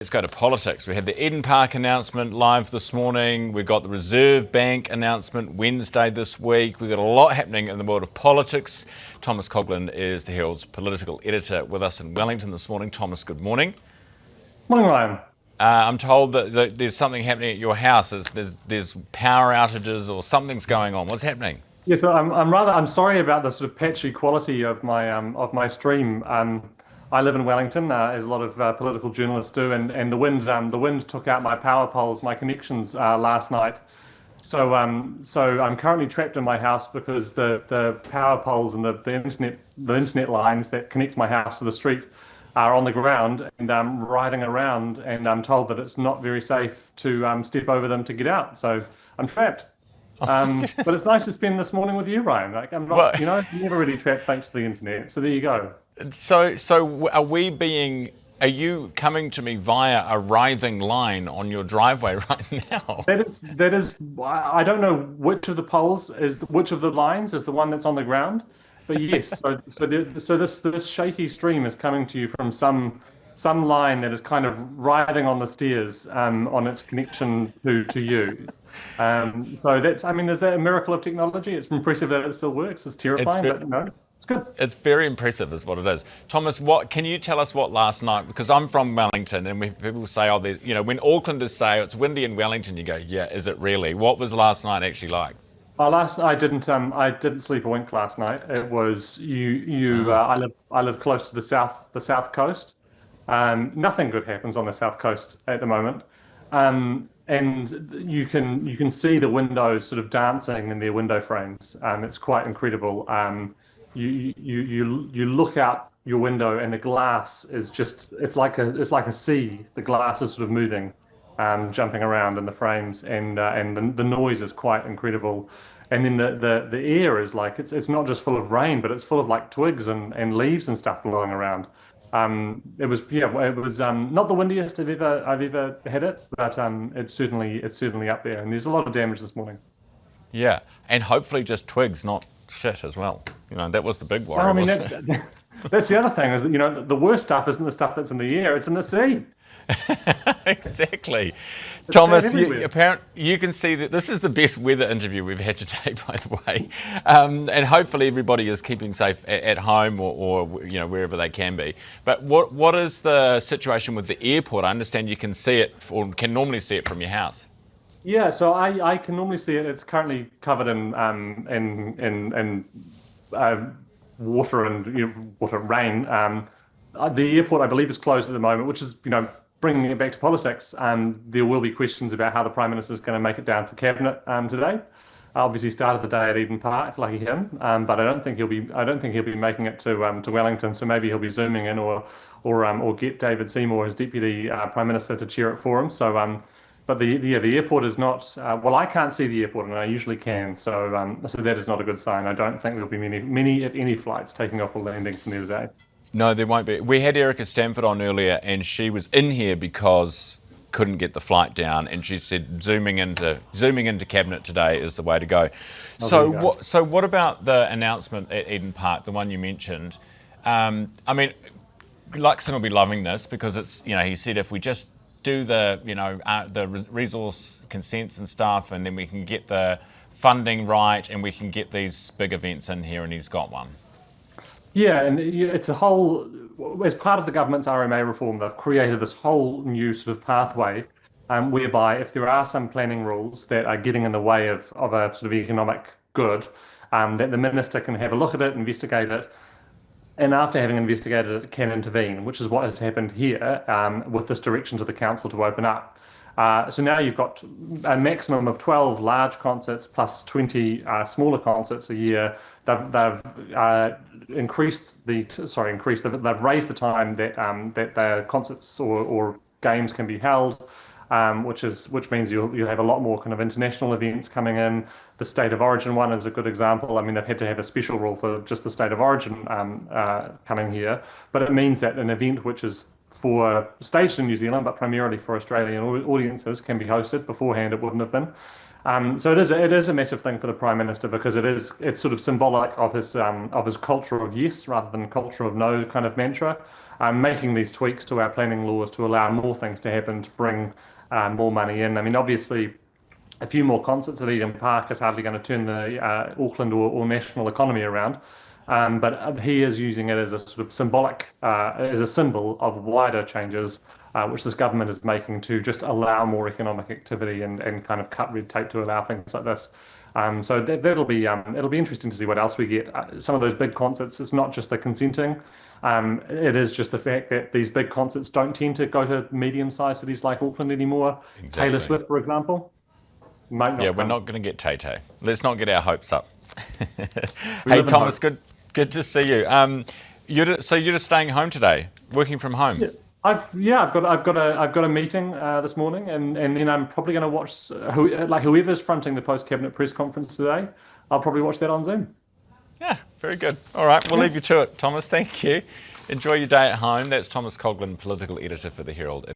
Let's go to politics. We had the Eden Park announcement live this morning. We've got the Reserve Bank announcement Wednesday this week. We've got a lot happening in the world of politics. Thomas Coughlan is the Herald's political editor with us in Wellington this morning. Thomas, good morning. Morning, Ryan. I'm told that there's something happening at your house. There's power outages or something's going on. What's happening? Yeah, so I'm sorry about the sort of patchy quality of my stream. I live in Wellington, as a lot of political journalists do, and the wind took out my power poles, my connections last night. So I'm currently trapped in my house because the power poles and the internet lines that connect my house to the street are on the ground, and I'm riding around, and I'm told that it's not very safe to step over them to get out. So I'm trapped. But it's nice to spend this morning with you, Ryan. Like, I'm not, never really trapped thanks to the internet. So there you go. So are you coming to me via a writhing line on your driveway right now? That is. I don't know which of the lines is the one that's on the ground, but yes. So this shaky stream is coming to you from some line that is kind of riding on the stairs on its connection to you. So is that a miracle of technology? It's impressive that it still works. It's terrifying, but it's good. It's very impressive is what it is. Thomas, can you tell us what last night, because I'm from Wellington, and people say, when Aucklanders say it's windy in Wellington, you go, yeah, is it really? What was last night actually like? Last night I didn't sleep a wink last night. It was I live close to the south coast. Nothing good happens on the south coast at the moment. And you can see the windows sort of dancing in their window frames. It's quite incredible. You look out your window and the glass is it's like a sea. The glass is sort of moving, jumping around in the frames, and the noise is quite incredible. And then the air is like it's not just full of rain, but it's full of like twigs and leaves and stuff blowing around. It was not the windiest I've ever had it, but it's certainly up there. And there's a lot of damage this morning. Yeah, and hopefully just twigs, not shit as well. That was the big worry. Well, I mean, that's the other thing is that the worst stuff isn't the stuff that's in the air; it's in the sea. Exactly. Thomas, you can see that this is the best weather interview we've had today, by the way. And hopefully everybody is keeping safe at home or wherever they can be. But what is the situation with the airport? I understand you can see it, or can normally see it from your house. Yeah, so I can normally see it. It's currently covered in water and rain. The airport, I believe, is closed at the moment, which is bringing it back to politics. There will be questions about how the Prime Minister is going to make it down to Cabinet today. Obviously, started the day at Eden Park, lucky him. But I don't think he'll be making it to Wellington. So maybe he'll be zooming in, or get David Seymour, his Deputy Prime Minister, to chair it for him. So, but the airport is not. I can't see the airport, and I usually can. So that is not a good sign. I don't think there'll be many, if any, flights taking off or landing from there today. No, there won't be. We had Erica Stanford on earlier, and she was in here because couldn't get the flight down, and she said zooming into Cabinet today is the way to go. So what about the announcement at Eden Park, the one you mentioned? I mean, Luxon will be loving this because it's he said if we just do the resource consents and stuff, and then we can get the funding right, and we can get these big events in here, and he's got one. Yeah, and it's a whole, as part of the government's RMA reform, they've created this whole new sort of pathway whereby if there are some planning rules that are getting in the way of a sort of economic good, that the minister can have a look at it, investigate it, and after having investigated it, can intervene, which is what has happened here with this direction to the council to open up. So now you've got a maximum of 12 large concerts plus 20 smaller concerts a year. They've raised the time that the concerts or games can be held, which means you'll have a lot more kind of international events coming in. The state of origin one is a good example. I mean, they've had to have a special rule for just the state of origin coming here, but it means that an event which is staged in New Zealand, but primarily for Australian audiences, can be hosted. Beforehand, it wouldn't have been. So it is a massive thing for the Prime Minister because it's sort of symbolic of his culture of yes rather than culture of no kind of mantra. Making these tweaks to our planning laws to allow more things to happen to bring more money in. I mean, obviously, a few more concerts at Eden Park is hardly going to turn the Auckland or national economy around. But he is using it as a sort of symbolic, as a symbol of wider changes which this government is making to just allow more economic activity and kind of cut red tape to allow things like this. So it'll be interesting to see what else we get. Some of those big concerts, it's not just the consenting. It is just the fact that these big concerts don't tend to go to medium-sized cities like Auckland anymore. Exactly. Taylor Swift, for example, might not Yeah, come. we're not going to get Tay-Tay. Let's not get our hopes up. We Hey, live in Thomas, hope. good to see you. So you're just staying home today, working from home? Yeah. I've got a meeting this morning, and then I'm probably going to watch whoever's fronting the post cabinet press conference today. I'll probably watch that on Zoom. Yeah, very good. All right, we'll leave you to it, Thomas. Thank you. Enjoy your day at home. That's Thomas Coughlan, political editor for the Herald.